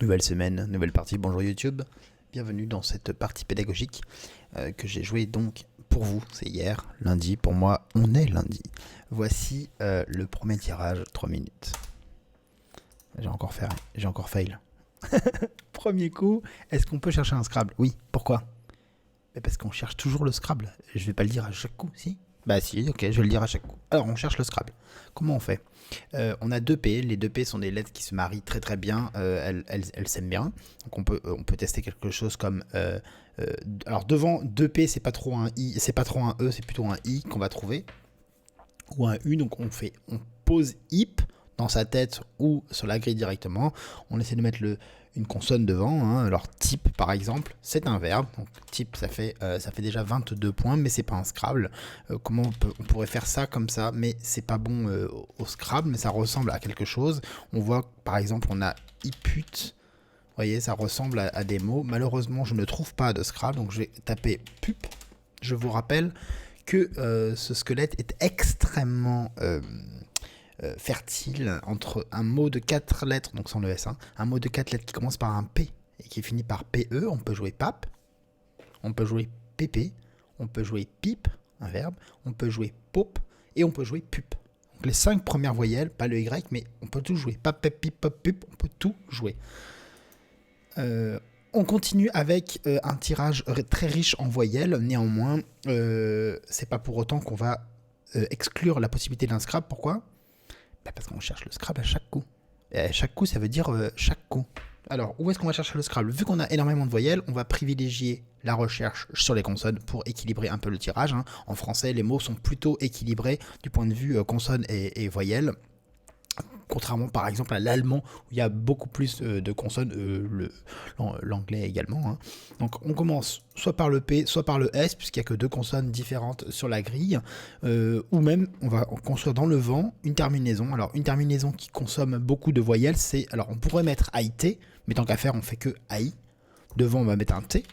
Nouvelle semaine, nouvelle partie, bonjour YouTube. Bienvenue dans cette partie pédagogique que j'ai jouée donc pour vous. C'est hier, lundi, pour moi on est lundi. Voici le premier tirage, 3 minutes. J'ai encore fail. Premier coup, est-ce qu'on peut chercher un Scrabble? Oui, pourquoi? Parce qu'on cherche toujours le Scrabble. Je vais pas le dire à chaque coup, si? Bah si, ok, je vais le dire à chaque coup. Alors on cherche le Scrabble. Comment on fait? On a deux P. Les deux P sont des lettres qui se marient très très bien. Elles s'aiment bien. Donc on peut tester quelque chose comme. Alors devant 2P, c'est pas trop un I, c'est pas trop un E, c'est plutôt un I qu'on va trouver. Ou un U. Donc on pose hip dans sa tête ou sur la grille directement. On essaie de mettre une consonne devant. Hein. Alors type par exemple, c'est un verbe. Donc type ça fait déjà 22 points, mais c'est pas un Scrabble. Comment on pourrait faire ça comme ça, mais c'est pas bon au Scrabble, mais ça ressemble à quelque chose. On voit par exemple on a iput. Vous voyez, ça ressemble à des mots. Malheureusement, je ne trouve pas de Scrabble, donc je vais taper pup. Je vous rappelle que ce squelette est extrêmement fertile entre un mot de 4 lettres, donc sans le S, hein, un mot de 4 lettres qui commence par un P et qui finit par PE. On peut jouer pape, on peut jouer PP, on peut jouer pipe, un verbe, on peut jouer pop et on peut jouer pup. Donc les 5 premières voyelles, pas le Y, mais on peut tout jouer. Pape, pep, pip, pop, pup, on peut tout jouer. On continue avec un tirage très riche en voyelles. Néanmoins, c'est pas pour autant qu'on va exclure la possibilité d'un Scrabble. Pourquoi? Parce qu'on cherche le Scrabble à chaque coup. Et à chaque coup, ça veut dire chaque coup. Alors, où est-ce qu'on va chercher le Scrabble? Vu qu'on a énormément de voyelles, on va privilégier la recherche sur les consonnes pour équilibrer un peu le tirage. Hein. En français, les mots sont plutôt équilibrés du point de vue consonnes et voyelles. Contrairement par exemple à l'allemand où il y a beaucoup plus de consonnes, l'anglais également. Hein. Donc on commence soit par le P, soit par le S, puisqu'il n'y a que 2 consonnes différentes sur la grille, ou même on va construire dans le vent une terminaison. Alors une terminaison qui consomme beaucoup de voyelles, alors on pourrait mettre AIT, mais tant qu'à faire on fait que AI. Devant on va mettre un T,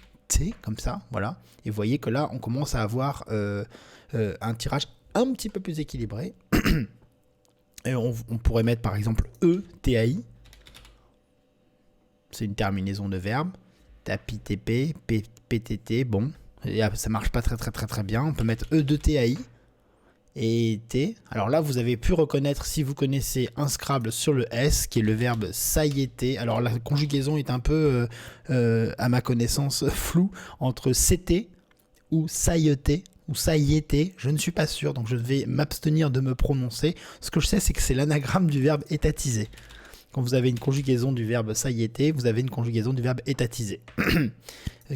comme ça, voilà. Et vous voyez que là on commence à avoir un tirage un petit peu plus équilibré. Et on pourrait mettre par exemple E-T-A-I. C'est une terminaison de verbe. Tapi-TP, P-T-T, bon. Et ça marche pas très bien. On peut mettre E-T-A-I et T. Alors là, vous avez pu reconnaître, si vous connaissez un Scrabble sur le S, qui est le verbe sailliter. Alors la conjugaison est un peu, à ma connaissance, floue entre CT ou sailleter. Ou sailliter, je ne suis pas sûr, donc je vais m'abstenir de me prononcer. Ce que je sais, c'est que c'est l'anagramme du verbe étatiser. Quand vous avez une conjugaison du verbe sailliter, vous avez une conjugaison du verbe étatiser.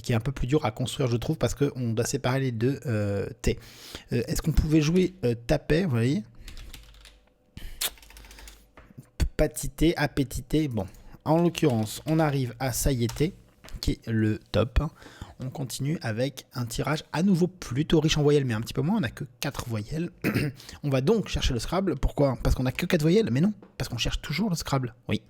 Qui est un peu plus dur à construire, je trouve, parce qu'on doit séparer les deux T. Est-ce qu'on pouvait jouer taper, vous voyez? Patiter, appétiter, bon. En l'occurrence, on arrive à sailliter, qui est le top. On continue avec un tirage à nouveau plutôt riche en voyelles, mais un petit peu moins, on n'a que 4 voyelles. On va donc chercher le Scrabble. Pourquoi? Parce qu'on n'a que 4 voyelles? Mais non, parce qu'on cherche toujours le Scrabble. Oui.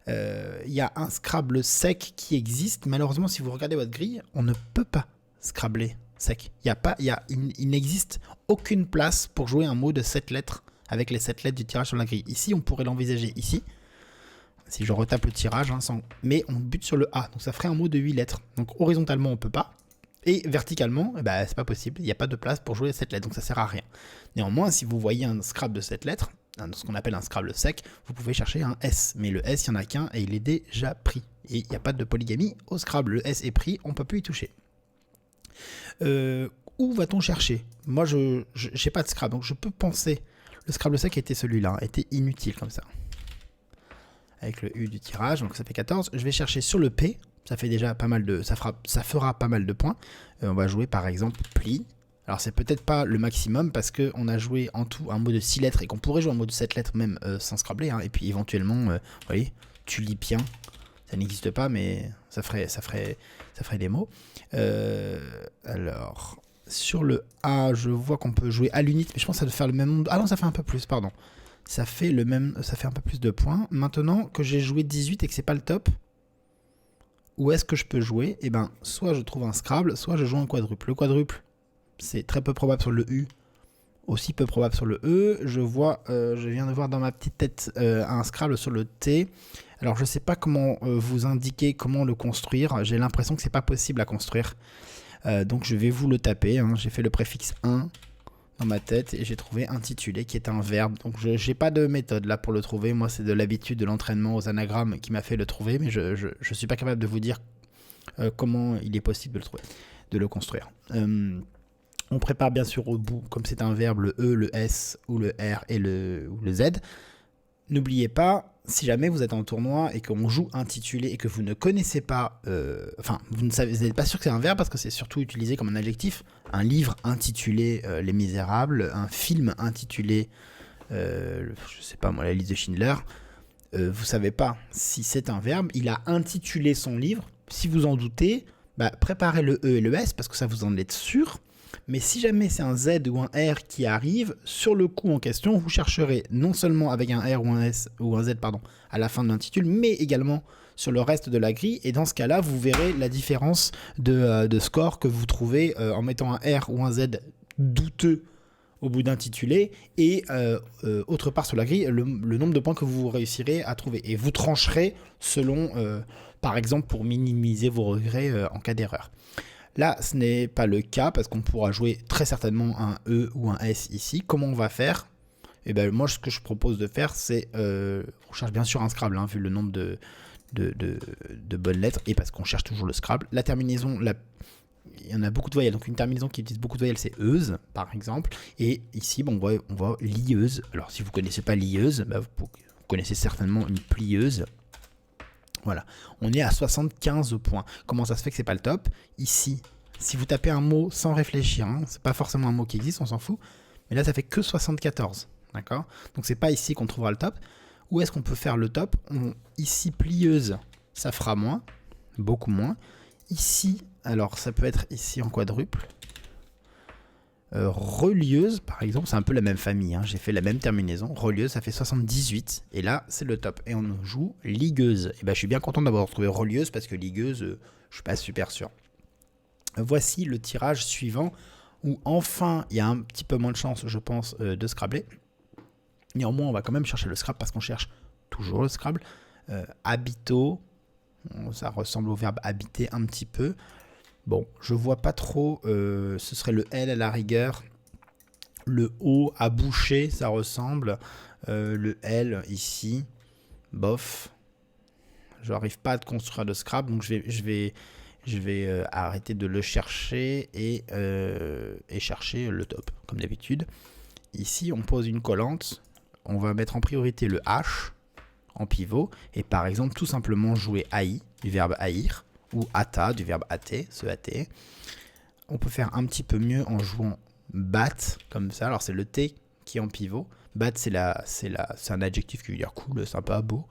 Y a un Scrabble sec qui existe. Malheureusement, si vous regardez votre grille, on ne peut pas Scrabbler sec. Il n'existe aucune place pour jouer un mot de 7 lettres avec les 7 lettres du tirage sur la grille. Ici, on pourrait l'envisager ici. Si je retape le tirage, hein, mais on bute sur le A, donc ça ferait un mot de 8 lettres. Donc horizontalement, on peut pas. Et verticalement, c'est pas possible. Il n'y a pas de place pour jouer 7 lettres, donc ça sert à rien. Néanmoins, si vous voyez un Scrabble de 7 lettres, ce qu'on appelle un Scrabble sec, vous pouvez chercher un S. Mais le S, il n'y en a qu'un et il est déjà pris. Et il n'y a pas de polygamie au Scrabble. Le S est pris, on ne peut plus y toucher. Où va-t-on chercher? Moi, je n'ai pas de Scrabble, donc je peux penser. Le Scrabble sec était celui-là, était inutile comme ça. Avec le U du tirage, donc ça fait 14. Je vais chercher sur le P, ça fait déjà pas mal de, ça fera pas mal de points. On va jouer par exemple pli. Alors c'est peut-être pas le maximum parce qu'on a joué en tout un mot de 6 lettres et qu'on pourrait jouer un mot de 7 lettres même sans Scrabbler. Hein. Et puis éventuellement, vous voyez, tulipien, ça n'existe pas mais ça ferait des mots. Alors, sur le A, je vois qu'on peut jouer à l'unité, mais je pense que ça doit faire le même nombre. Ah non, ça fait un peu plus, pardon. Ça fait un peu plus de points. Maintenant que j'ai joué 18 et que c'est pas le top, où est-ce que je peux jouer? Soit je trouve un Scrabble, soit je joue un quadruple. Le quadruple, c'est très peu probable sur le U, aussi peu probable sur le E. Je viens de voir dans ma petite tête un Scrabble sur le T. Alors je sais pas comment vous indiquer comment le construire, j'ai l'impression que c'est pas possible à construire. Donc je vais vous le taper, hein. J'ai fait le préfixe 1 dans ma tête et j'ai trouvé intitulé qui est un verbe. Donc je n'ai pas de méthode là pour le trouver, moi c'est de l'habitude de l'entraînement aux anagrammes qui m'a fait le trouver, mais je suis pas capable de vous dire comment il est possible de le trouver, de le construire. On prépare bien sûr au bout, comme c'est un verbe, le E, le S ou le R et ou le Z. N'oubliez pas, si jamais vous êtes en tournoi et qu'on joue intitulé et que vous ne connaissez pas, vous n'êtes pas sûr que c'est un verbe parce que c'est surtout utilisé comme un adjectif. Un livre intitulé Les Misérables, un film intitulé, je sais pas moi, La Liste de Schindler. Vous savez pas si c'est un verbe. Il a intitulé son livre. Si vous en doutez, préparez le E et le S parce que ça vous en êtes sûr. Mais si jamais c'est un Z ou un R qui arrive, sur le coup en question, vous chercherez non seulement avec un R ou un S ou un Z à la fin de l'intitulé, mais également sur le reste de la grille. Et dans ce cas-là, vous verrez la différence de score que vous trouvez en mettant un R ou un Z douteux au bout d'intitulé et autre part sur la grille, le nombre de points que vous réussirez à trouver. Et vous trancherez selon, par exemple, pour minimiser vos regrets en cas d'erreur. Là, ce n'est pas le cas parce qu'on pourra jouer très certainement un E ou un S ici. Comment on va faire ? Eh ben, moi, ce que je propose de faire, c'est... on cherche bien sûr un Scrabble, hein, vu le nombre de bonnes lettres, et parce qu'on cherche toujours le Scrabble. La terminaison, il y en a beaucoup de voyelles. Donc une terminaison qui utilise beaucoup de voyelles, c'est euse, par exemple. Et ici, on voit lieuse. Alors, si vous ne connaissez pas lieuse, vous connaissez certainement une plieuse. Voilà, on est à 75 points. Comment ça se fait que c'est pas le top ? Ici, si vous tapez un mot sans réfléchir, hein, c'est pas forcément un mot qui existe, on s'en fout. Mais là, ça fait que 74, d'accord ? Donc c'est pas ici qu'on trouvera le top. Où est-ce qu'on peut faire le top ? Ici, plieuse, ça fera moins, beaucoup moins. Ici, alors ça peut être ici en quadruple. Relieuse, par exemple, c'est un peu la même famille, hein. J'ai fait la même terminaison. Relieuse, ça fait 78, et là, c'est le top. Et on joue ligueuse. Et je suis bien content d'avoir trouvé relieuse, parce que ligueuse, je suis pas super sûr. Voici le tirage suivant, où enfin, il y a un petit peu moins de chance, je pense, de Scrabbler. Néanmoins, on va quand même chercher le Scrabble, parce qu'on cherche toujours le Scrabble. Habito, ça ressemble au verbe habiter un petit peu. Bon, je vois pas trop, ce serait le L à la rigueur, le O à boucher, ça ressemble, le L ici, bof, je n'arrive pas à construire de Scrabble, donc je vais arrêter de le chercher et chercher le top, comme d'habitude. Ici, on pose une collante, on va mettre en priorité le H en pivot, et par exemple, tout simplement jouer haï, du verbe haïr, ou ata, du verbe ater, se hâter. On peut faire un petit peu mieux en jouant bat, comme ça. Alors c'est le T qui est en pivot. Bat, c'est un adjectif qui veut dire cool, sympa, beau.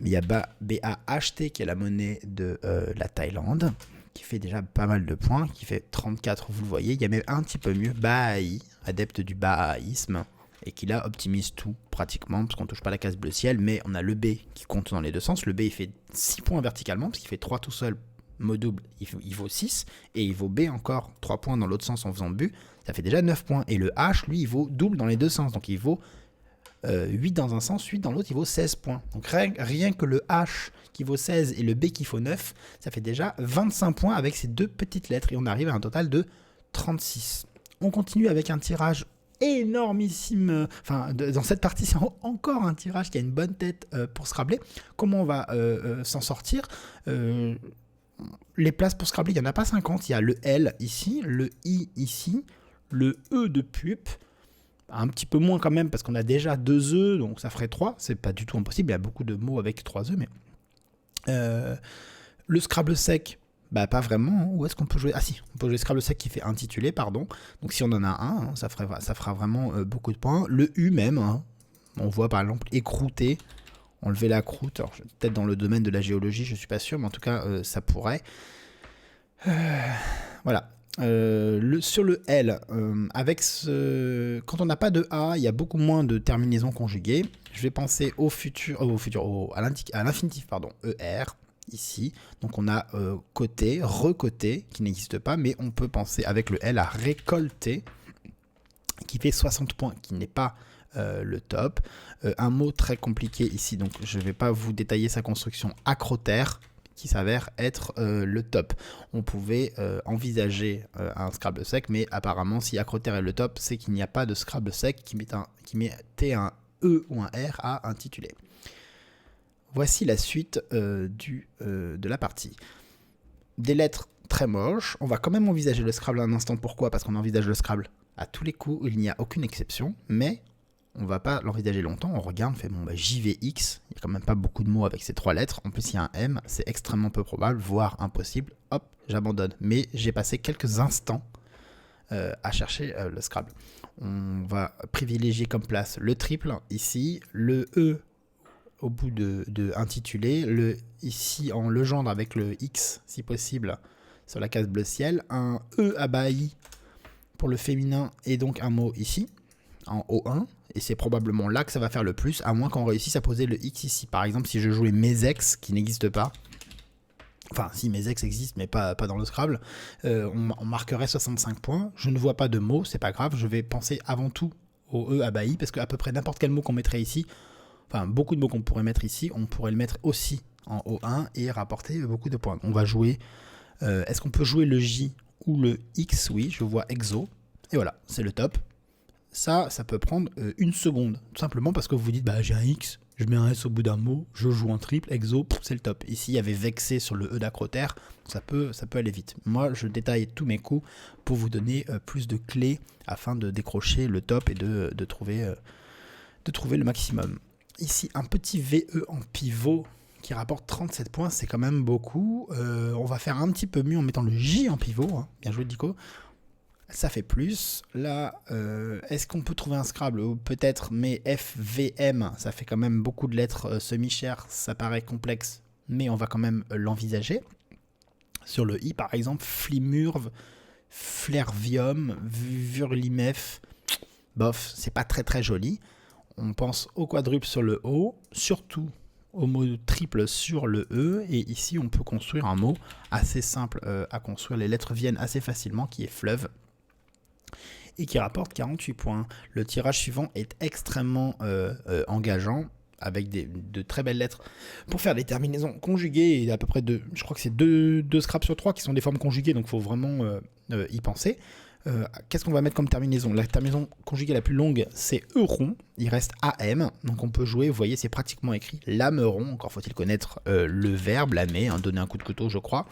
Il y a BAHT qui est la monnaie de la Thaïlande, qui fait déjà pas mal de points, qui fait 34, vous le voyez. Il y a même un petit peu mieux, Baha'i, adepte du bahaïsme, et qui là optimise tout pratiquement, parce qu'on ne touche pas la case bleu ciel, mais on a le B qui compte dans les deux sens. Le B il fait 6 points verticalement, parce qu'il fait 3 tout seul, mot double, il vaut 6, et il vaut B encore 3 points dans l'autre sens en faisant but, ça fait déjà 9 points. Et le H, lui, il vaut double dans les deux sens, donc il vaut 8 dans un sens, 8 dans l'autre, il vaut 16 points. Donc rien que le H qui vaut 16 et le B qui vaut 9, ça fait déjà 25 points avec ces deux petites lettres, et on arrive à un total de 36. On continue avec un tirage énormissime, dans cette partie c'est encore un tirage qui a une bonne tête pour Scrabbler. Comment on va s'en sortir ? Les places pour Scrabbler, il n'y en a pas 50, il y a le L ici, le I ici, le E de pupe, un petit peu moins quand même parce qu'on a déjà 2 E, donc ça ferait 3, c'est pas du tout impossible, il y a beaucoup de mots avec 3 E, mais le Scrabble sec, pas vraiment. Où est-ce qu'on peut jouer ? Ah si, on peut jouer Scrabble sec qui fait intitulé, pardon. Donc si on en a un, ça fera vraiment beaucoup de points. Le U même, hein. On voit par exemple écrouter, enlever la croûte. Alors, peut-être dans le domaine de la géologie, je suis pas sûr, mais en tout cas, ça pourrait. Voilà. Sur le L, quand on n'a pas de A, il y a beaucoup moins de terminaisons conjuguées. Je vais penser à l'infinitif, ER. Ici, donc on a côté, recoté, qui n'existe pas, mais on peut penser avec le L à récolter, qui fait 60 points, qui n'est pas le top. Un mot très compliqué ici, donc je ne vais pas vous détailler sa construction, acrotère, qui s'avère être le top. On pouvait envisager un Scrabble sec, mais apparemment si acrotère est le top, c'est qu'il n'y a pas de Scrabble sec qui mettait un E ou un R à intituler. Voici la suite de la partie. Des lettres très moches. On va quand même envisager le Scrabble un instant. Pourquoi ? Parce qu'on envisage le Scrabble à tous les coups, il n'y a aucune exception, mais on ne va pas l'envisager longtemps. On regarde, on fait bon, JVX, il n'y a quand même pas beaucoup de mots avec ces 3 lettres. En plus, il y a un M, c'est extrêmement peu probable, voire impossible. Hop, j'abandonne. Mais j'ai passé quelques instants à chercher le Scrabble. On va privilégier comme place le triple, ici, le E au bout de intitulé, le ici en legendre avec le X, si possible, sur la case bleu ciel, un E abahi pour le féminin et donc un mot ici, en O1, et c'est probablement là que ça va faire le plus, à moins qu'on réussisse à poser le X ici. Par exemple, si je jouais mes ex, qui n'existe pas, enfin si mes ex existent mais pas dans le Scrabble, on marquerait 65 points, je ne vois pas de mots, c'est pas grave, je vais penser avant tout au E abahi, parce qu'à peu près n'importe quel mot qu'on mettrait ici, enfin beaucoup de mots qu'on pourrait mettre ici, on pourrait le mettre aussi en O1 et rapporter beaucoup de points. On va jouer, est-ce qu'on peut jouer le J ou le X? Oui, je vois exo, et voilà, c'est le top. Ça peut prendre une seconde, tout simplement parce que vous vous dites, bah j'ai un X, je mets un S au bout d'un mot, je joue un triple, exo, c'est le top. Ici, il y avait vexé sur le E d'acrotère, ça peut aller vite. Moi, je détaille tous mes coups pour vous donner plus de clés afin de décrocher le top et de trouver le maximum. Ici, un petit VE en pivot qui rapporte 37 points, c'est quand même beaucoup. On va faire un petit peu mieux en mettant le J en pivot, hein. Bien joué Dico. Ça fait plus. Là, est-ce qu'on peut trouver un Scrabble? Peut-être, mais FVM, ça fait quand même beaucoup de lettres semi-chères, ça paraît complexe, mais on va quand même l'envisager. Sur le I, par exemple, Flimurve, Flervium, Vurlimef, bof, c'est pas très très joli. On pense au quadruple sur le O, surtout au mot triple sur le E, et ici on peut construire un mot assez simple à construire, les lettres viennent assez facilement, qui est fleuve, et qui rapporte 48 points. Le tirage suivant est extrêmement engageant, avec de très belles lettres pour faire des terminaisons conjuguées, et à peu près je crois que c'est 2 Scrabble sur 3 qui sont des formes conjuguées, donc il faut vraiment y penser. Qu'est-ce qu'on va mettre comme terminaison? La terminaison conjuguée la plus longue, c'est euron. Il reste AM. Donc on peut jouer, vous voyez, c'est pratiquement écrit lameron. Encore faut-il connaître le verbe, lamer, hein, donner un coup de couteau, je crois.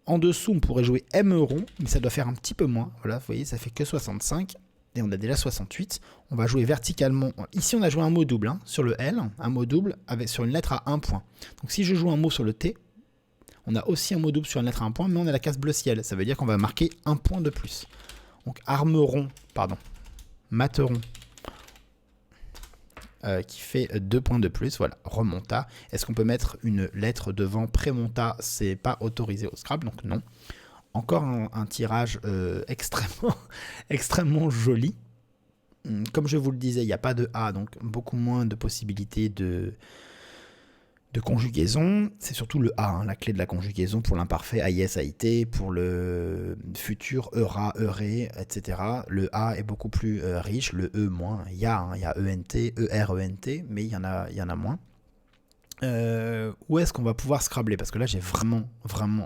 En dessous, on pourrait jouer aimeron, mais ça doit faire un petit peu moins. Voilà, vous voyez, ça fait que 65. Et on a déjà 68. On va jouer verticalement. Ici, on a joué un mot double, hein, sur le L. Un mot double sur une lettre à 1 point. Donc si je joue un mot sur le T, on a aussi un mot double sur une lettre à 1 point, mais on a la case bleu ciel. Ça veut dire qu'on va marquer 1 point de plus. Donc materon, qui fait 2 points de plus. Voilà, remonta. Est-ce qu'on peut mettre une lettre devant prémonta? C'est pas autorisé au Scrabble, donc non. Encore un tirage extrêmement joli. Comme je vous le disais, il n'y a pas de A, donc beaucoup moins de possibilités de conjugaison. C'est surtout le A, hein, la clé de la conjugaison pour l'imparfait, AIS, AIT, pour le futur, ERA, ERE, etc. Le A est beaucoup plus riche, le E moins. Il y a ENT, ER, ENT, mais il y en a moins. Où est-ce qu'on va pouvoir scrabbler? Parce que là, j'ai vraiment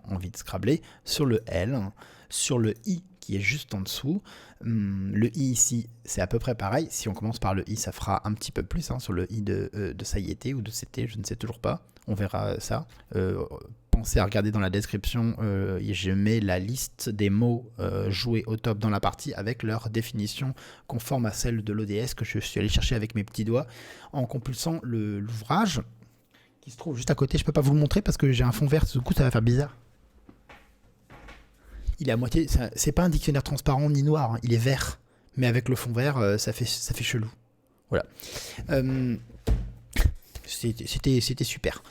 envie de scrabbler. Sur le L, sur le I, qui est juste en dessous. Le I ici, c'est à peu près pareil. Si on commence par le I, ça fera un petit peu plus, hein, sur le I de SAIT ou de CT, je ne sais toujours pas. On verra ça. Pensez à regarder dans la description, je mets la liste des mots joués au top dans la partie avec leur définition conforme à celle de l'ODS que je suis allé chercher avec mes petits doigts en compulsant l'ouvrage qui se trouve juste à côté. Je peux pas vous le montrer parce que j'ai un fond vert, du coup ça va faire bizarre. Il est à moitié, c'est pas un dictionnaire transparent ni noir, hein, il est vert, mais avec le fond vert, ça fait chelou. Voilà. C'était super.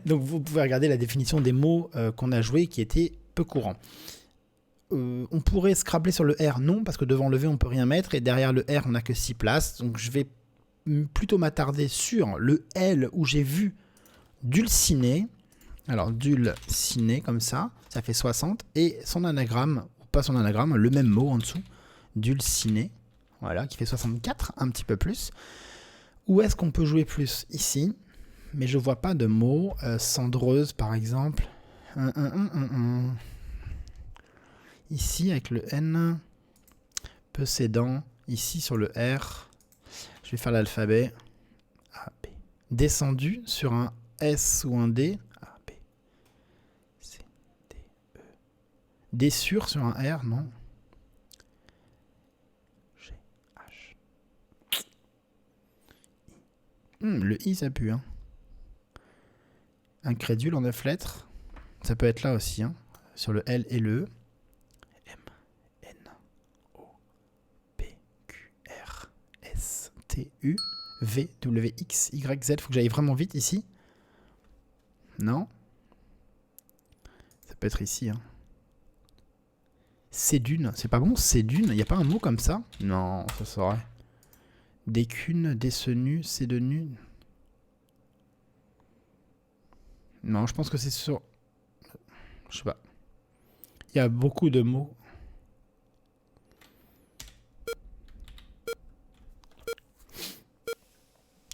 Donc vous pouvez regarder la définition des mots qu'on a joués qui étaient peu courants. On pourrait scrabbler sur le R, non, parce que devant le V on peut rien mettre, et derrière le R on n'a que 6 places, donc je vais plutôt m'attarder sur le L où j'ai vu dulciné. Alors dulciné comme ça fait 60, et son anagramme, ou pas son anagramme, le même mot en dessous, dulciné, voilà, qui fait 64, un petit peu plus. Où est-ce qu'on peut jouer plus? Ici, mais je vois pas de mots. Cendreuse, par exemple. Ici, avec le N. Possédant. Ici, sur le R. Je vais faire l'alphabet. A, B. Descendu sur un S ou un D. A, B. C, D, E. Dessur sur un R, non. G, H. Le I, ça pue, hein. Incrédule en 9 lettres. Ça peut être là aussi, hein. Sur le L et le E. M, N, O, P, Q, R, S, T, U, V, W, X, Y, Z. Faut que j'aille vraiment vite ici. Non. Ça peut être ici, hein. Cédune. C'est pas bon, Cédune. Il n'y a pas un mot comme ça? Non, ça saurait. Décune, décenu, cédenu. Non, je pense que c'est sur... Je sais pas. Il y a beaucoup de mots.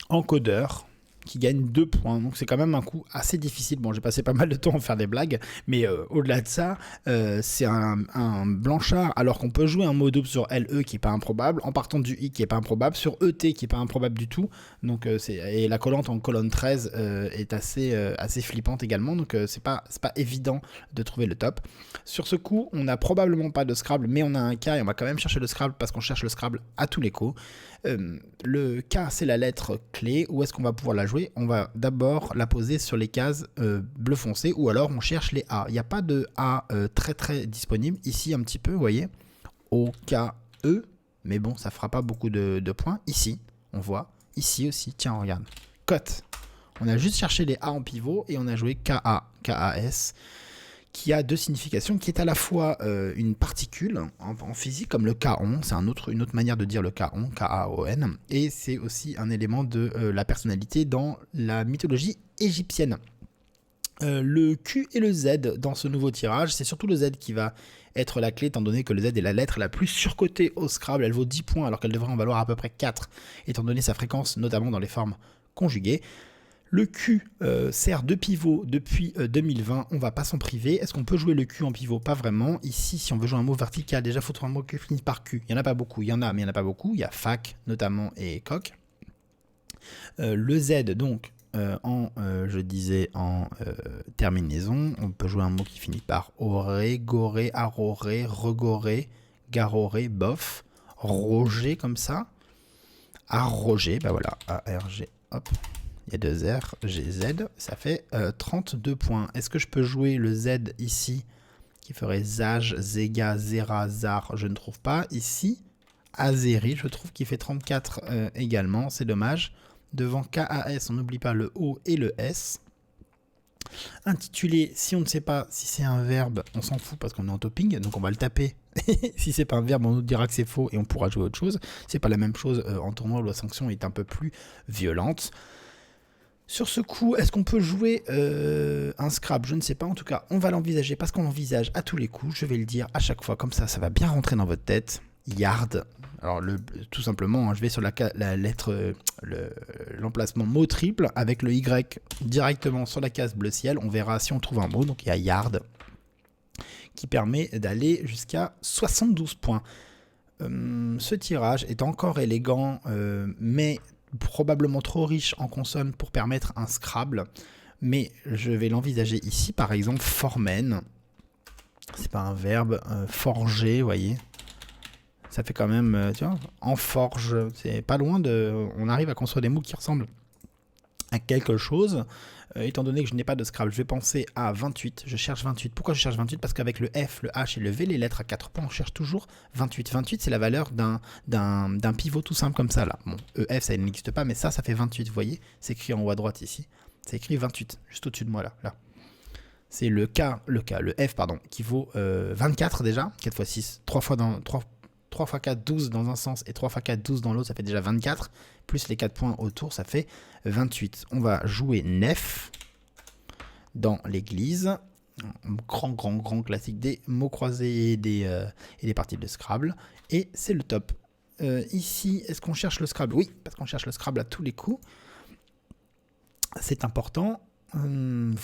Encodeur qui gagne 2 points. Donc c'est quand même un coup assez difficile. Bon, j'ai passé pas mal de temps à faire des blagues, mais au-delà de ça, c'est un blanchard, alors qu'on peut jouer un mot double sur LE qui est pas improbable, en partant du I qui est pas improbable, sur ET qui est pas improbable du tout. Donc et la collante en colonne 13 est assez flippante également. Donc c'est pas évident de trouver le top. Sur ce coup, on n'a probablement pas de Scrabble, mais on a un K et on va quand même chercher le Scrabble parce qu'on cherche le Scrabble à tous les coups. Le K, c'est la lettre clé. Où est-ce qu'on va pouvoir la jouer? On va d'abord la poser sur les cases bleu foncé, ou alors on cherche les A. Il n'y a pas de A très disponible. Ici, un petit peu, vous voyez. O, K, E. Mais bon, ça fera pas beaucoup de points. Ici, on voit. Ici aussi, tiens, regarde. Cote. On a juste cherché les A en pivot et on a joué KA, KAS, qui a deux significations, qui est à la fois une particule en physique, comme le kaon, c'est une autre manière de dire le kaon, K-A-O-N, et c'est aussi un élément de la personnalité dans la mythologie égyptienne. Le Q et le Z dans ce nouveau tirage, c'est surtout le Z qui va être la clé, étant donné que le Z est la lettre la plus surcotée au Scrabble. Elle vaut 10 points alors qu'elle devrait en valoir à peu près 4, étant donné sa fréquence, notamment dans les formes conjuguées. Le Q sert de pivot depuis 2020, on va pas s'en priver. Est-ce qu'on peut jouer le Q en pivot? Pas vraiment. Ici, si on veut jouer un mot vertical, déjà il faut trouver un mot qui finit par Q. Il n'y en a pas beaucoup, il y en a, mais il n'y en a pas beaucoup. Il y a fac notamment et coq. Le Z, donc, je disais en terminaison, on peut jouer un mot qui finit par oré, goré, aroré, regoré, garoré, bof, roger comme ça. Arroger, bah voilà, A-R-G, hop. Il y a 2 R, G, Z, ça fait 32 points. Est-ce que je peux jouer le Z ici, qui ferait Zage, Zega, Zera, Zar? Je ne trouve pas. Ici, Azeri, je trouve qu'il fait 34 également, c'est dommage. Devant KAS, on n'oublie pas le O et le S. Intitulé, si on ne sait pas si c'est un verbe, on s'en fout parce qu'on est en topping, donc on va le taper. Si c'est pas un verbe, on nous dira que c'est faux et on pourra jouer autre chose. C'est pas la même chose en tournoi où la sanction est un peu plus violente. Sur ce coup, est-ce qu'on peut jouer un Scrabble? Je ne sais pas, en tout cas, on va l'envisager parce qu'on l'envisage à tous les coups. Je vais le dire à chaque fois, comme ça va bien rentrer dans votre tête. Yard. Alors, tout simplement, hein, je vais sur la lettre, l'emplacement mot triple avec le Y directement sur la case bleu ciel. On verra si on trouve un mot. Donc, il y a yard qui permet d'aller jusqu'à 72 points. Ce tirage est encore élégant, mais probablement trop riche en consonnes pour permettre un Scrabble, mais je vais l'envisager ici, par exemple formen, c'est pas un verbe, forger, vous voyez, ça fait quand même, tu vois, en forge, c'est pas loin on arrive à construire des mots qui ressemblent à quelque chose. Étant donné que je n'ai pas de Scrabble, je vais penser à 28. Je cherche 28. Pourquoi je cherche 28? Parce qu'avec le F, le H et le V, les lettres à 4 points, on cherche toujours 28. 28, c'est la valeur d'un pivot tout simple comme ça, là. Bon, EF, ça n'existe pas, mais ça fait 28, vous voyez? C'est écrit en haut à droite ici. C'est écrit 28, juste au-dessus de moi, là. C'est le F, pardon, qui vaut 24 déjà. 4 x 6, 3 x 4, 12 dans un sens et 3 x 4, 12 dans l'autre, ça fait déjà 24. Plus les 4 points autour, ça fait 28. On va jouer nef dans l'église. Grand classique des mots croisés et des parties de Scrabble. Et c'est le top. Ici, est-ce qu'on cherche le Scrabble? Oui, parce qu'on cherche le Scrabble à tous les coups. C'est important. Vous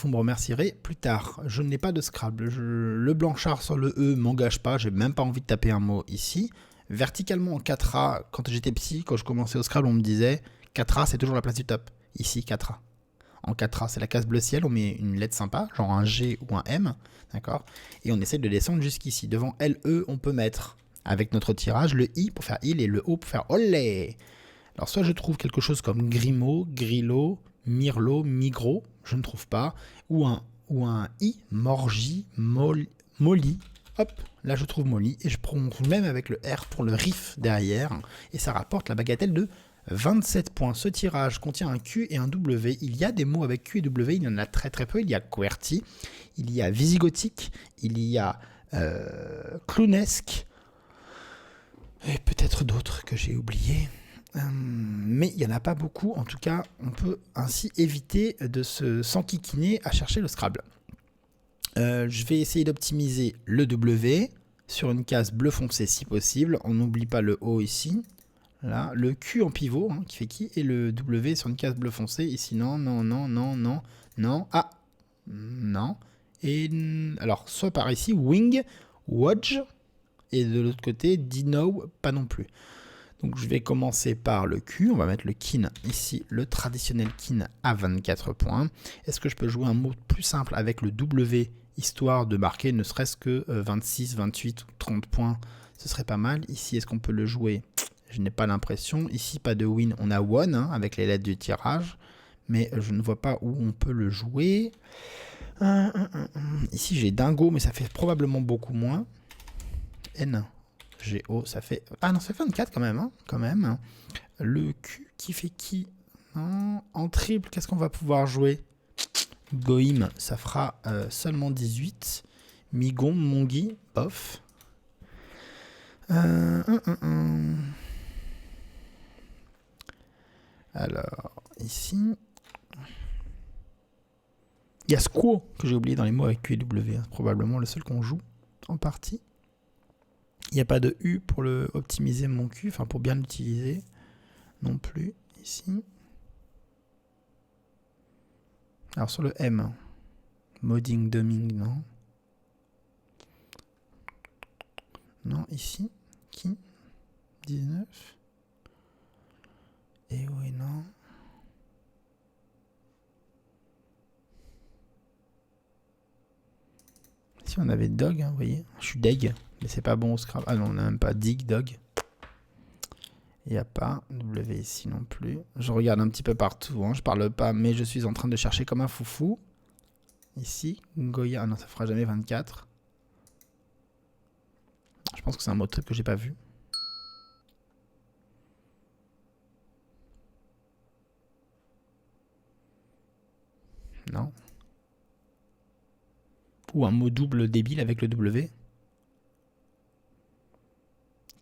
me remercierez plus tard. Je n'ai pas de Scrabble. Le blanchard sur le E m'engage pas. J'ai même pas envie de taper un mot ici. Verticalement en 4A, quand j'étais petit, quand je commençais au Scrabble, on me disait 4A, c'est toujours la place du top. Ici, 4A. En 4A, c'est la case bleu ciel. On met une lettre sympa, genre un G ou un M. D'accord. Et on essaie de descendre jusqu'ici. Devant LE, on peut mettre, avec notre tirage, le I pour faire il et le O pour faire olé. Alors, soit je trouve quelque chose comme Grimaud, Grillo, Mirlo, Migros, je ne trouve pas, ou un I, Morgi, Molly, hop, là je trouve Molly, et je prononce même avec le R pour le riff derrière, et ça rapporte la bagatelle de 27 points. Ce tirage contient un Q et un W, il y a des mots avec Q et W, il y en a très très peu, il y a QWERTY, il y a Visigothique, il y a Clownesque, et peut-être d'autres que j'ai oubliés. Mais il n'y en a pas beaucoup. En tout cas, on peut ainsi éviter de s'enquiquiner à chercher le Scrabble. Je vais essayer d'optimiser le W sur une case bleu foncé si possible. On n'oublie pas le O ici. Là, le Q en pivot, qui fait qui, et le W sur une case bleu foncé. Ici, non, non, non, non, non, non. Ah, non. Et alors, soit par ici, Wing, Wodge, et de l'autre côté, Dino, pas non plus. Donc je vais commencer par le Q, on va mettre le kin ici, le traditionnel kin à 24 points. Est-ce que je peux jouer un mot plus simple avec le W, histoire de marquer ne serait-ce que 26, 28 ou 30 points? Ce serait pas mal. Ici, est-ce qu'on peut le jouer? Je n'ai pas l'impression. Ici, pas de win, on a won avec les lettres du tirage, mais je ne vois pas où on peut le jouer. Ici, j'ai dingo, mais ça fait probablement beaucoup moins. N. GO, ça fait... Ah non, ça fait 24 quand même, quand même. Le Q qui fait qui? Non. En triple, qu'est-ce qu'on va pouvoir jouer? Goïm, ça fera seulement 18. Migon, Mongi, bof. Alors, ici... Il y a Squo, que j'ai oublié dans les mots avec Q et W. C'est probablement le seul qu'on joue en partie. Il n'y a pas de U pour optimiser mon Q, enfin pour bien l'utiliser non plus ici. Alors sur le M, modding, dumbing, non. Non, ici, qui 19. Et oui, non. Ici on avait dog, vous voyez, je suis deg. Mais c'est pas bon au Scrabble. Ah non, on n'a même pas dig, dog. Il n'y a pas W ici non plus. Je regarde un petit peu partout. Je parle pas, mais je suis en train de chercher comme un foufou. Ici, Goya. Ah non, ça fera jamais 24. Je pense que c'est un mot de truc que j'ai pas vu. Non. Ou un mot double débile avec le W.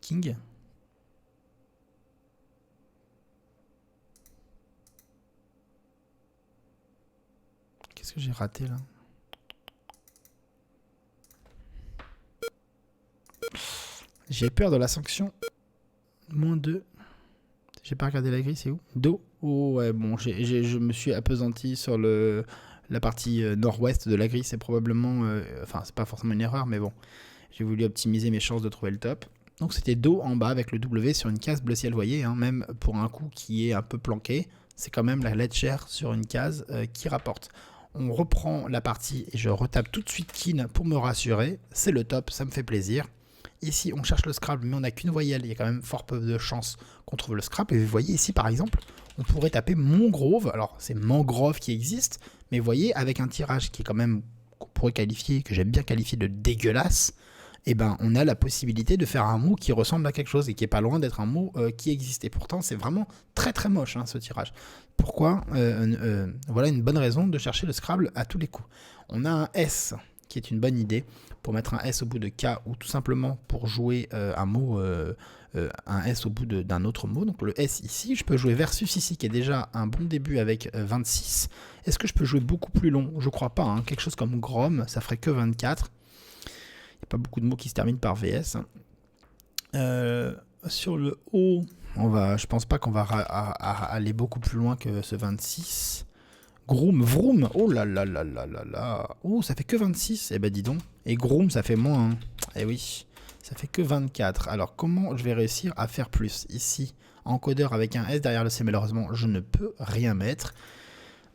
King. Qu'est-ce que j'ai raté là? J'ai peur de la sanction. -2. J'ai pas regardé la grille, c'est où? Do. Oh ouais, bon, je me suis appesanti sur la partie nord-ouest de la grille. C'est probablement... Enfin, c'est pas forcément une erreur, mais bon. J'ai voulu optimiser mes chances de trouver le top. Donc c'était Do en bas avec le W sur une case bleu ciel, vous voyez, même pour un coup qui est un peu planqué, c'est quand même la lettre chère sur une case qui rapporte. On reprend la partie et je retape tout de suite kin pour me rassurer. C'est le top, ça me fait plaisir. Ici, on cherche le Scrabble, mais on n'a qu'une voyelle. Il y a quand même fort peu de chances qu'on trouve le Scrabble. Et vous voyez ici, par exemple, on pourrait taper Mangrove. Alors, c'est Mangrove qui existe, mais vous voyez, avec un tirage qui est quand même, qu'on pourrait qualifier, que j'aime bien qualifier de dégueulasse, eh ben, on a la possibilité de faire un mot qui ressemble à quelque chose et qui est pas loin d'être un mot qui existe. Et pourtant, c'est vraiment très très moche ce tirage. Pourquoi voilà une bonne raison de chercher le Scrabble à tous les coups. On a un S qui est une bonne idée pour mettre un S au bout de K ou tout simplement pour jouer un mot, un S au bout d'un autre mot. Donc le S ici, je peux jouer versus ici qui est déjà un bon début avec 26. Est-ce que je peux jouer beaucoup plus long? Je crois pas. Quelque chose comme Grom, ça ferait que 24. Il n'y a pas beaucoup de mots qui se terminent par VS. Sur le haut, je pense pas qu'on va aller beaucoup plus loin que ce 26. Groom, Vroom, oh là là là là là là. Oh, ça fait que 26, eh ben dis donc. Et Groom, ça fait moins, hein. Eh oui, ça fait que 24. Alors, comment je vais réussir à faire plus? Ici, encodeur avec un S derrière le C, malheureusement, je ne peux rien mettre.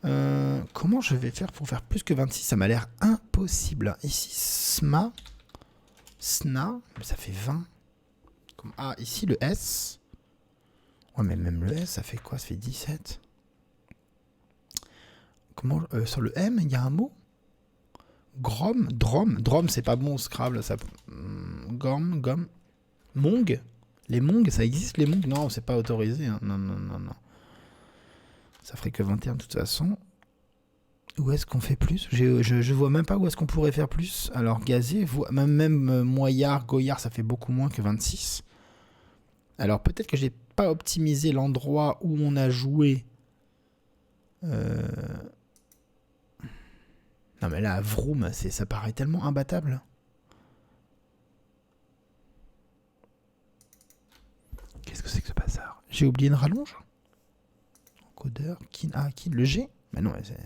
Comment je vais faire pour faire plus que 26? Ça m'a l'air impossible. Ici, SMA, SNA, mais ça fait 20. Ah, ici, le S. Ouais, mais même le S, ça fait quoi? Ça fait 17. Comment, sur le M, il y a un mot? Grom, Drom, c'est pas bon au Scrabble. Ça... Gomme. Mong. Les Mong, ça existe les Mong? Non, c'est pas autorisé. Hein. Non. Ça ferait que 21 de toute façon. Où est-ce qu'on fait plus? Je vois même pas où est-ce qu'on pourrait faire plus. Alors, gazé, même moyard, goyard, ça fait beaucoup moins que 26. Alors, peut-être que j'ai pas optimisé l'endroit où on a joué. Non mais là, Vroom, ça paraît tellement imbattable. Qu'est-ce que c'est que ce bazar? J'ai oublié une rallonge. Encodeur, kin, le G. Mais non, c'est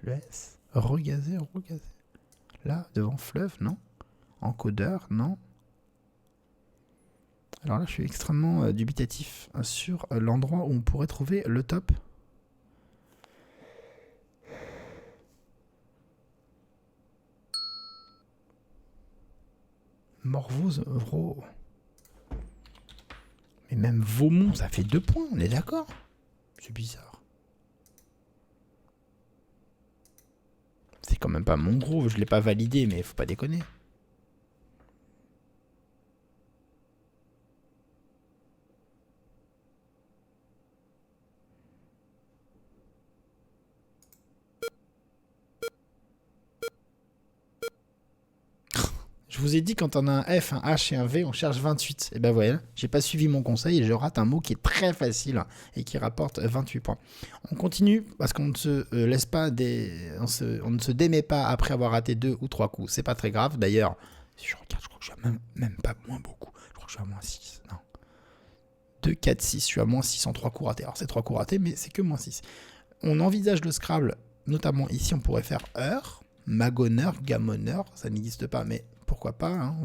le S. Regazé. Là, devant fleuve, non. Encodeur, non. Alors là, je suis extrêmement dubitatif sur l'endroit où on pourrait trouver le top. Morvose, Vro. Mais même Vaumont, ça fait 2 points, on est d'accord? C'est bizarre. C'est quand même pas Montgrove, je l'ai pas validé, mais faut pas déconner. Je vous ai dit, quand on a un F, un H et un V, on cherche 28. Et ben voilà, j'ai pas suivi mon conseil et je rate un mot qui est très facile et qui rapporte 28 points. On continue parce qu'on ne se laisse pas on ne se démet pas après avoir raté 2 ou 3 coups. C'est pas très grave. D'ailleurs, si je regarde, je crois que je suis même pas moins beaucoup. Je crois que je suis à moins 6. Non. 2, 4, 6. Je suis à moins 6 en 3 coups ratés. Alors c'est 3 coups ratés, mais c'est que moins 6. On envisage le Scrabble, notamment ici, on pourrait faire heure, magoneur, gamoneur. Ça n'existe pas, mais pourquoi pas, hein.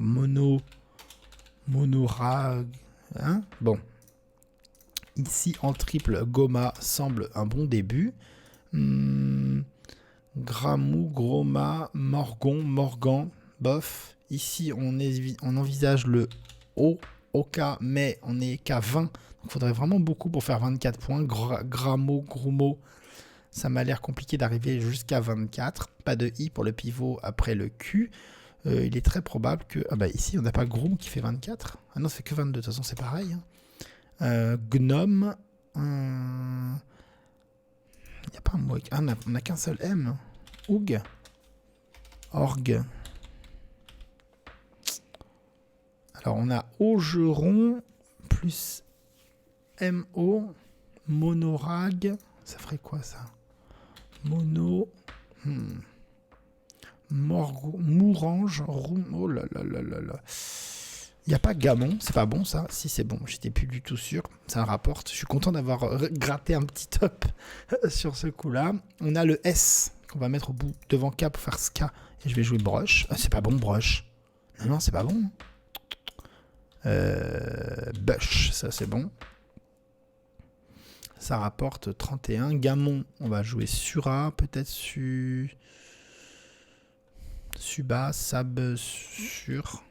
Monorag, hein. Bon. Ici, en triple, Goma semble un bon début. Gramou, Groma, Morgan, bof. Ici, on envisage le O, OK, mais on est qu'à 20. Donc, il faudrait vraiment beaucoup pour faire 24 points. Grumo, ça m'a l'air compliqué d'arriver jusqu'à 24. Pas de I pour le pivot après le Q. Il est très probable que... Ah bah ici, on n'a pas Groom qui fait 24. Ah non, ça fait que 22. De toute façon, c'est pareil. Hein. Gnome. Il n'y a pas un mot... Ah, on n'a qu'un seul M. Oug. Orgue. Alors, on a Augeron plus MO. Monorag. Ça ferait quoi, ça? Mono... Mourange, oh là là là là là. Il n'y a pas Gamon, c'est pas bon ça? Si c'est bon, j'étais plus du tout sûr. Ça rapporte. Je suis content d'avoir gratté un petit top sur ce coup-là. On a le S qu'on va mettre au bout devant K pour faire ska. Et je vais jouer broche. Ah, c'est pas bon, broche. Non, c'est pas bon. Bush, ça c'est bon. Ça rapporte 31. Gamon, on va jouer Sura, peut-être Suba, Sab, Sur.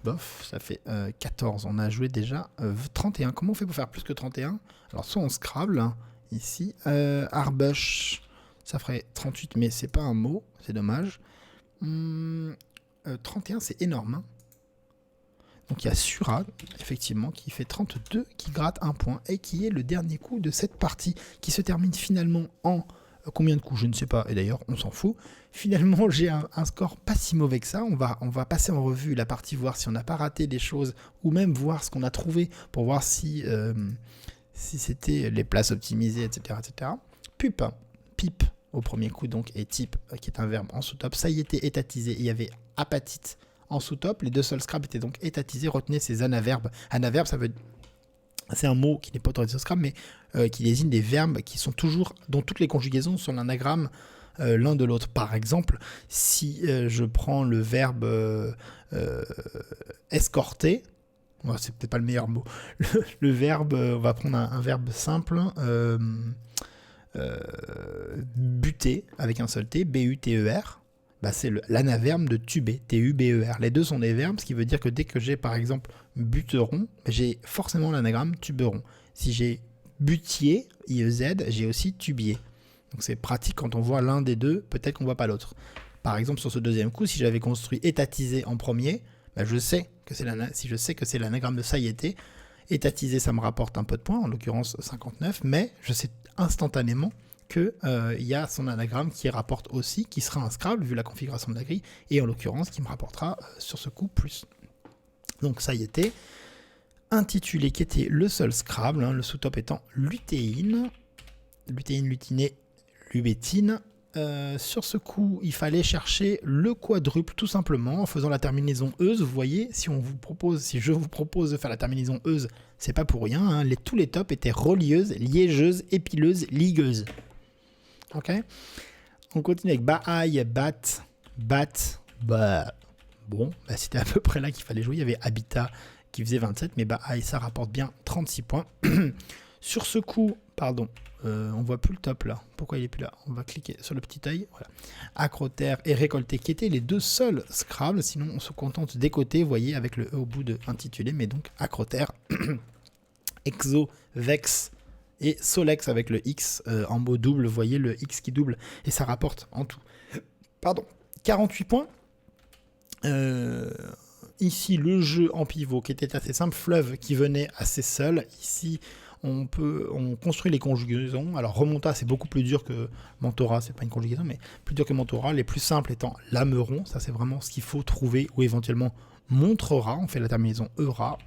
Bof, ça fait 14. On a joué déjà 31. Comment on fait pour faire plus que 31? Alors, soit on Scrabble, hein, ici. Arbush, ça ferait 38, mais c'est pas un mot. C'est dommage. 31, c'est énorme. Hein. Donc, il y a Sura, effectivement, qui fait 32, qui gratte un point et qui est le dernier coup de cette partie qui se termine finalement en... Combien de coups? Je ne sais pas. Et d'ailleurs, on s'en fout. Finalement, j'ai un score pas si mauvais que ça. On va passer en revue la partie, voir si on n'a pas raté des choses, ou même voir ce qu'on a trouvé pour voir si c'était les places optimisées, etc. etc. Pipe au premier coup, donc, et type, qui est un verbe en sous-top. Ça y était étatisé. Il y avait apatite en sous-top. Les deux seuls Scrabble étaient donc étatisés. Retenez ces anaverbes. Anaverbe, c'est un mot qui n'est pas autorisé au Scrabble, mais qui désigne des verbes qui sont toujours, dont toutes les conjugaisons sont l'anagramme l'un de l'autre. Par exemple, si je prends le verbe escorter, c'est peut-être pas le meilleur mot, le verbe, on va prendre un verbe simple, buter, avec un seul T, B-U-T-E-R, bah c'est l'anaverbe de tuber, T-U-B-E-R. Les deux sont des verbes, ce qui veut dire que dès que j'ai par exemple buteron, j'ai forcément l'anagramme tuberon. Si j'ai butier, I-E-Z, j'ai aussi tubier. Donc c'est pratique quand on voit l'un des deux, peut-être qu'on voit pas l'autre. Par exemple, sur ce deuxième coup, si j'avais construit étatisé en premier, bah je sais que si je sais que c'est l'anagramme de sailleté, étatisé ça me rapporte un peu de points, en l'occurrence 59, mais je sais instantanément qu'il y a son anagramme qui rapporte aussi, qui sera un Scrabble vu la configuration de la grille, et en l'occurrence qui me rapportera sur ce coup plus. Donc sailleté, intitulé qui était le seul Scrabble, le sous-top étant lutéine, lutinée, lubétine. Sur ce coup, il fallait chercher le quadruple tout simplement en faisant la terminaison euse. Vous voyez, si je vous propose de faire la terminaison euse, c'est pas pour rien. Hein. Tous les tops étaient relieuses, liégeuses, épileuses, ligueuses. Ok. On continue avec bahaï, bat, bah. Bon, bah, c'était à peu près là qu'il fallait jouer. Il y avait habitat qui faisait 27, mais bahaï, ça rapporte bien 36 points. Sur ce coup, pardon. On voit plus le top là. Pourquoi il est plus là? On va cliquer sur le petit œil. Voilà. Acroterre et récolté qui étaient les deux seuls Scrabble. Sinon, on se contente des côtés, vous voyez, avec le E au bout de intitulé. Mais donc, acroterre, exo, vex et solex avec le X en mot double. Vous voyez le X qui double. Et ça rapporte en tout. Pardon. 48 points. Ici, le jeu en pivot qui était assez simple. Fleuve qui venait assez seul. Ici, on construit les conjugaisons. Alors remonta, c'est beaucoup plus dur que mentora, c'est pas une conjugaison, mais plus dur que mentora. Les plus simples étant lameron, ça c'est vraiment ce qu'il faut trouver, ou éventuellement montrera, on fait la terminaison eura.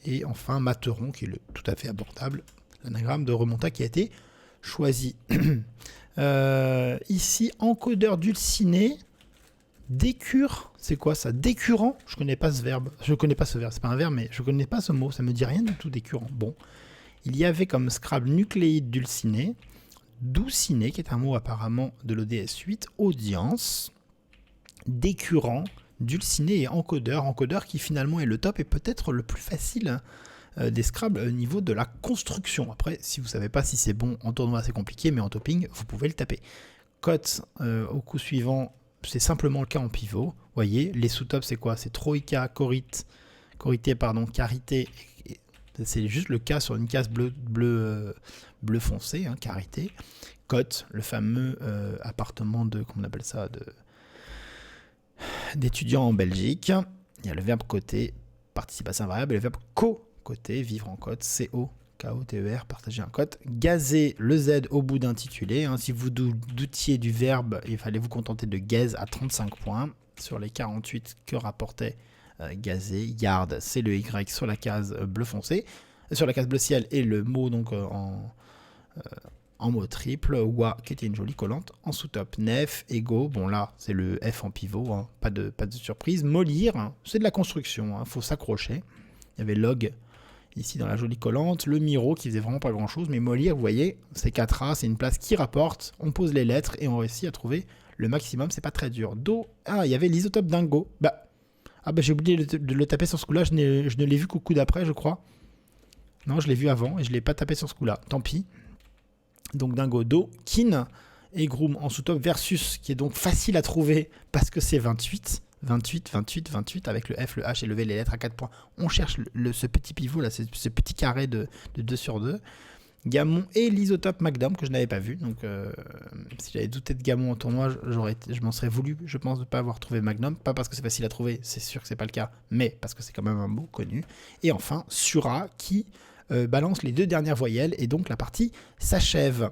Et enfin materon, qui est tout à fait abordable, l'anagramme de remonta qui a été choisi. Ici, encodeur dulciné, décure, c'est quoi ça? Décurant, je connais pas ce verbe, c'est pas un verbe, mais je connais pas ce mot, ça me dit rien du tout, décurant. Bon. Il y avait comme Scrabble nucléide dulciné, douciné, qui est un mot apparemment de l'ODS 8, audience, décurant, dulciné et encodeur. Encodeur qui finalement est le top et peut-être le plus facile des Scrabble au niveau de la construction. Après, si vous ne savez pas si c'est bon en tournoi, c'est compliqué, mais en topping, vous pouvez le taper. Cote au coup suivant, c'est simplement le cas en pivot. Vous voyez, les sous-tops, c'est quoi? C'est Troïka, Corité, Carité. C'est juste le cas sur une case bleu foncé, hein, carité. Cote, le fameux appartement comment on appelle ça, d'étudiants en Belgique. Il y a le verbe côté, participation invariable, et le verbe co-côté, vivre en cote, CO, K-O-T-E-R, partager un cote. Gazer, le Z au bout d'intitulé. Hein, si vous doutiez du verbe, il fallait vous contenter de gaze à 35 points. Sur les 48 que rapportait gazé, yard, c'est le Y sur la case bleu foncé, sur la case bleu ciel, et le mot donc en mot triple, wa qui était une jolie collante en sous-top. Nef, ego, bon là c'est le F en pivot, hein, pas de surprise. Mollir, hein, c'est de la construction, hein, faut s'accrocher. Il y avait log ici dans la jolie collante, le miro qui faisait vraiment pas grand chose, mais mollir, vous voyez, c'est 4A, c'est une place qui rapporte, on pose les lettres et on réussit à trouver le maximum, c'est pas très dur. Do, il y avait l'isotope dingo, j'ai oublié de le taper sur ce coup-là, je ne l'ai vu qu'au coup d'après, je crois. Non, je l'ai vu avant et je ne l'ai pas tapé sur ce coup-là. Tant pis. Donc dingo, do, kin et groom en sous-top versus, qui est donc facile à trouver parce que c'est 28. 28 avec le F, le H et lever les lettres à 4 points. On cherche ce petit pivot là, ce petit carré de 2 sur 2. Gamon et l'isotope McDom que je n'avais pas vu. Donc si j'avais douté de Gamon en tournoi, je m'en serais voulu, je pense, de ne pas avoir trouvé Magnum. Pas parce que c'est facile à trouver, c'est sûr que c'est pas le cas, mais parce que c'est quand même un mot connu. Et enfin, Sura qui balance les 2 dernières voyelles et donc la partie s'achève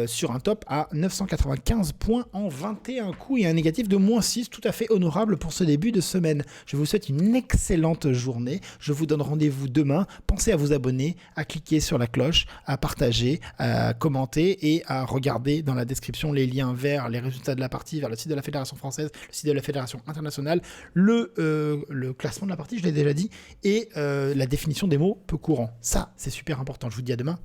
sur un top à 995 points en 21 coups et un négatif de -6, tout à fait honorable pour ce début de semaine. Je vous souhaite une excellente journée. Je vous donne rendez-vous demain. Pensez à vous abonner, à cliquer sur la cloche, à partager, à commenter et à regarder dans la description les liens vers les résultats de la partie, vers le site de la Fédération française, le site de la Fédération internationale, le classement de la partie, je l'ai déjà dit, et la définition des mots peu courants. Ça, c'est super important. Je vous dis à demain.